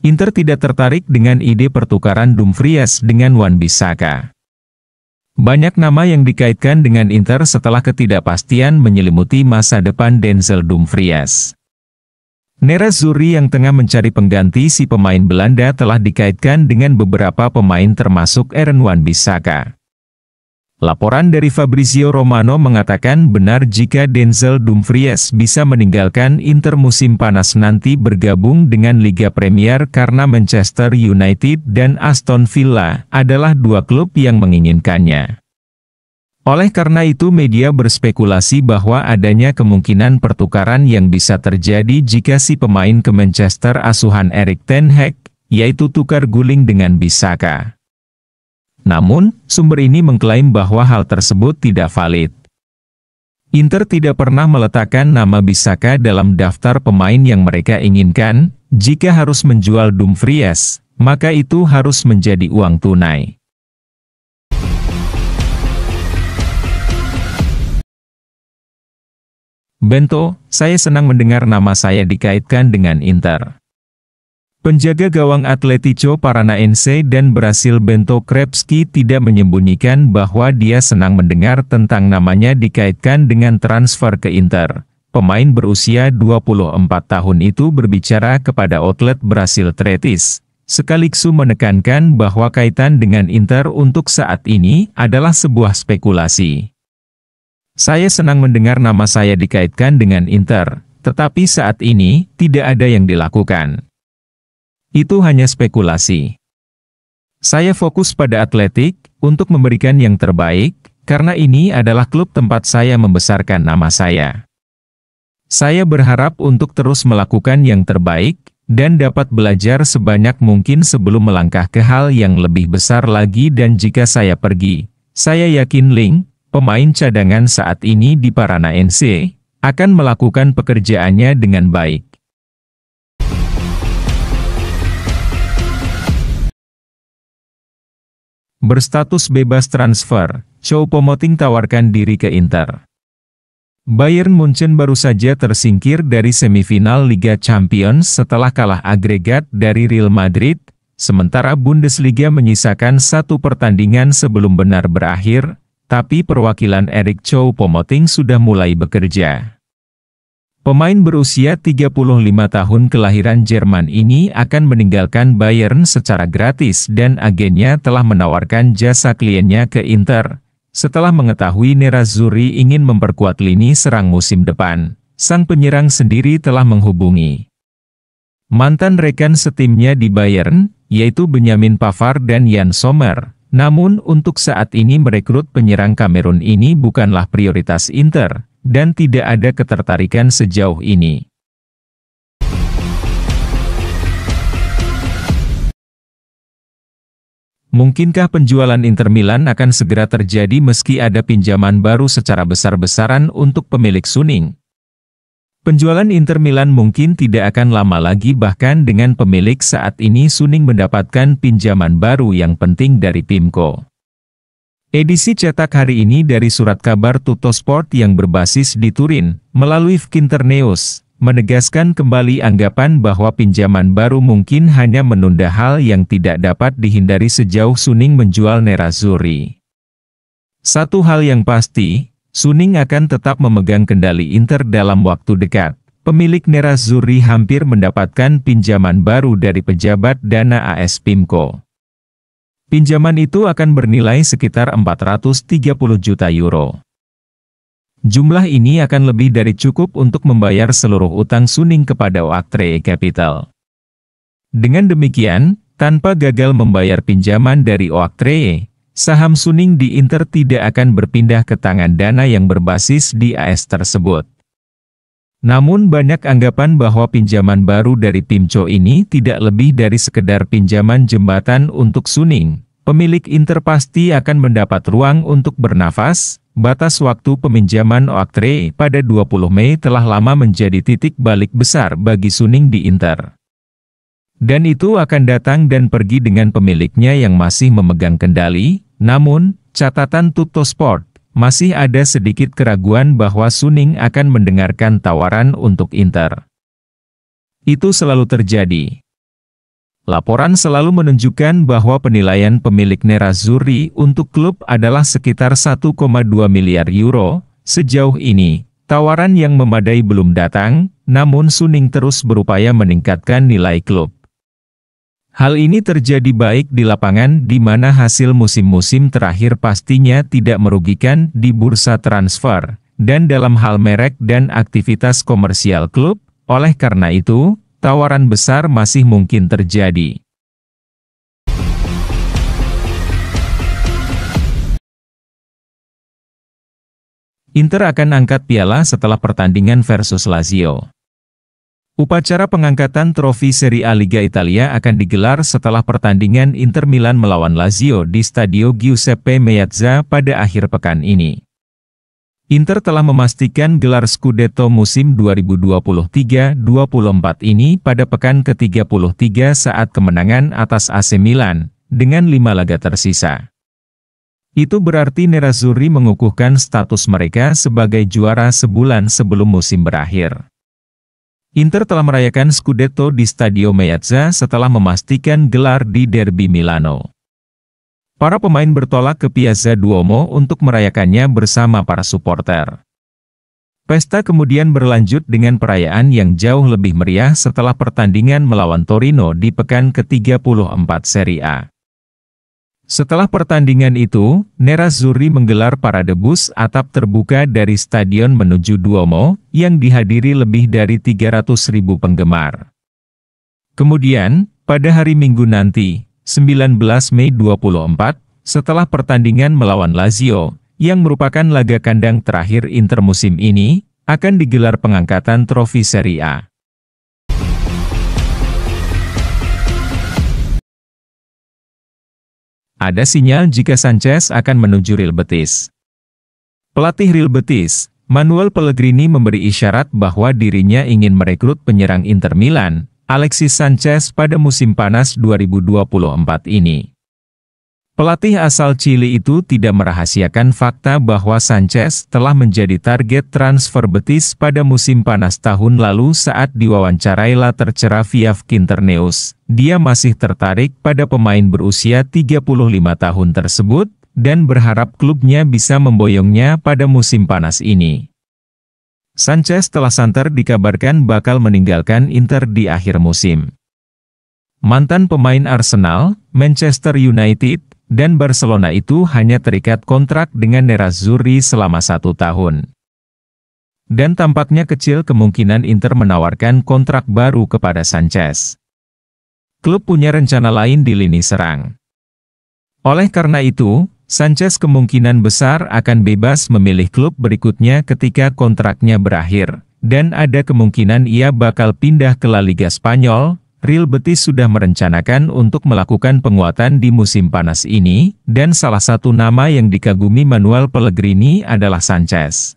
Inter tidak tertarik dengan ide pertukaran Dumfries dengan Wan-Bissaka. Banyak nama yang dikaitkan dengan Inter setelah ketidakpastian menyelimuti masa depan Denzel Dumfries. Nerazzurri yang tengah mencari pengganti si pemain Belanda telah dikaitkan dengan beberapa pemain termasuk Aaron Wan-Bissaka. Laporan dari Fabrizio Romano mengatakan benar jika Denzel Dumfries bisa meninggalkan Inter musim panas nanti bergabung dengan Liga Premier karena Manchester United dan Aston Villa adalah dua klub yang menginginkannya. Oleh karena itu media berspekulasi bahwa adanya kemungkinan pertukaran yang bisa terjadi jika si pemain ke Manchester asuhan Erik ten Hag, yaitu tukar guling dengan Bissaka. Namun, sumber ini mengklaim bahwa hal tersebut tidak valid. Inter tidak pernah meletakkan nama Bissaka dalam daftar pemain yang mereka inginkan. Jika harus menjual Dumfries, maka itu harus menjadi uang tunai. Bento, saya senang mendengar nama saya dikaitkan dengan Inter. Penjaga gawang Atletico Paranaense dan Brasil Bento Krepski tidak menyembunyikan bahwa dia senang mendengar tentang namanya dikaitkan dengan transfer ke Inter. Pemain berusia 24 tahun itu berbicara kepada outlet Brasil Tretis, sekaligus menekankan bahwa kaitan dengan Inter untuk saat ini adalah sebuah spekulasi. Saya senang mendengar nama saya dikaitkan dengan Inter, tetapi saat ini tidak ada yang dilakukan. Itu hanya spekulasi. Saya fokus pada Atletik, untuk memberikan yang terbaik, karena ini adalah klub tempat saya membesarkan nama saya. Saya berharap untuk terus melakukan yang terbaik, dan dapat belajar sebanyak mungkin sebelum melangkah ke hal yang lebih besar lagi dan jika saya pergi, saya yakin Ling, pemain cadangan saat ini di Paranaense, akan melakukan pekerjaannya dengan baik. Berstatus bebas transfer, Choupo-Moting tawarkan diri ke Inter. Bayern Munchen baru saja tersingkir dari semifinal Liga Champions setelah kalah agregat dari Real Madrid, sementara Bundesliga menyisakan satu pertandingan sebelum benar berakhir, tapi perwakilan Erik Choupo-Moting sudah mulai bekerja. Pemain berusia 35 tahun kelahiran Jerman ini akan meninggalkan Bayern secara gratis dan agennya telah menawarkan jasa kliennya ke Inter. Setelah mengetahui Nerazzurri ingin memperkuat lini serang musim depan, sang penyerang sendiri telah menghubungi mantan rekan setimnya di Bayern, yaitu Benjamin Pavard dan Jan Sommer. Namun untuk saat ini merekrut penyerang Kamerun ini bukanlah prioritas Inter, dan tidak ada ketertarikan sejauh ini. Mungkinkah penjualan Inter Milan akan segera terjadi meski ada pinjaman baru secara besar-besaran untuk pemilik Suning? Penjualan Inter Milan mungkin tidak akan lama lagi bahkan dengan pemilik saat ini Suning mendapatkan pinjaman baru yang penting dari PIMCO. Edisi cetak hari ini dari surat kabar Tuttosport yang berbasis di Turin, melalui Fkinternews, menegaskan kembali anggapan bahwa pinjaman baru mungkin hanya menunda hal yang tidak dapat dihindari sejauh Suning menjual Nerazzurri. Satu hal yang pasti, Suning akan tetap memegang kendali Inter dalam waktu dekat. Pemilik Nerazzurri hampir mendapatkan pinjaman baru dari pejabat dana AS PIMCO. Pinjaman itu akan bernilai sekitar 430 juta euro. Jumlah ini akan lebih dari cukup untuk membayar seluruh utang Suning kepada Oaktree Capital. Dengan demikian, tanpa gagal membayar pinjaman dari Oaktree, saham Suning di Inter tidak akan berpindah ke tangan dana yang berbasis di AS tersebut. Namun banyak anggapan bahwa pinjaman baru dari PIMCO ini tidak lebih dari sekedar pinjaman jembatan untuk Suning. Pemilik Inter pasti akan mendapat ruang untuk bernafas. Batas waktu peminjaman Oaktree pada 20 Mei telah lama menjadi titik balik besar bagi Suning di Inter. Dan itu akan datang dan pergi dengan pemiliknya yang masih memegang kendali. Namun, catatan Tuttosport, masih ada sedikit keraguan bahwa Suning akan mendengarkan tawaran untuk Inter. Itu selalu terjadi. Laporan selalu menunjukkan bahwa penilaian pemilik Nerazzurri untuk klub adalah sekitar 1,2 miliar euro. Sejauh ini, tawaran yang memadai belum datang, namun Suning terus berupaya meningkatkan nilai klub. Hal ini terjadi baik di lapangan di mana hasil musim-musim terakhir pastinya tidak merugikan di bursa transfer, dan dalam hal merek dan aktivitas komersial klub. Oleh karena itu, tawaran besar masih mungkin terjadi. Inter akan angkat piala setelah pertandingan versus Lazio. Upacara pengangkatan trofi Serie A Liga Italia akan digelar setelah pertandingan Inter Milan melawan Lazio di Stadio Giuseppe Meazza pada akhir pekan ini. Inter telah memastikan gelar Scudetto musim 2023-24 ini pada pekan ke-33 saat kemenangan atas AC Milan, dengan 5 laga tersisa. Itu berarti Nerazzurri mengukuhkan status mereka sebagai juara sebulan sebelum musim berakhir. Inter telah merayakan Scudetto di Stadio Meazza setelah memastikan gelar di Derby Milano. Para pemain bertolak ke Piazza Duomo untuk merayakannya bersama para supporter. Pesta kemudian berlanjut dengan perayaan yang jauh lebih meriah setelah pertandingan melawan Torino di pekan ke-34 Serie A. Setelah pertandingan itu, Nerazzurri menggelar parade bus atap terbuka dari stadion menuju Duomo, yang dihadiri lebih dari 300.000 penggemar. Kemudian, pada hari Minggu nanti, 19 Mei 24, setelah pertandingan melawan Lazio, yang merupakan laga kandang terakhir Inter musim ini, akan digelar pengangkatan trofi Serie A. Ada sinyal jika Sanchez akan menuju Real Betis. Pelatih Real Betis, Manuel Pellegrini memberi isyarat bahwa dirinya ingin merekrut penyerang Inter Milan, Alexis Sanchez pada musim panas 2024 ini. Pelatih asal Chili itu tidak merahasiakan fakta bahwa Sanchez telah menjadi target transfer Betis pada musim panas tahun lalu saat diwawancarai La Tercera via Quinternews. Dia masih tertarik pada pemain berusia 35 tahun tersebut, dan berharap klubnya bisa memboyongnya pada musim panas ini. Sanchez telah santer dikabarkan bakal meninggalkan Inter di akhir musim. Mantan pemain Arsenal, Manchester United, dan Barcelona itu hanya terikat kontrak dengan Nerazzurri selama 1 tahun. Dan tampaknya kecil kemungkinan Inter menawarkan kontrak baru kepada Sanchez. Klub punya rencana lain di lini serang. Oleh karena itu, Sanchez kemungkinan besar akan bebas memilih klub berikutnya ketika kontraknya berakhir, dan ada kemungkinan ia bakal pindah ke La Liga Spanyol. Real Betis sudah merencanakan untuk melakukan penguatan di musim panas ini, dan salah satu nama yang dikagumi Manuel Pellegrini adalah Sanchez.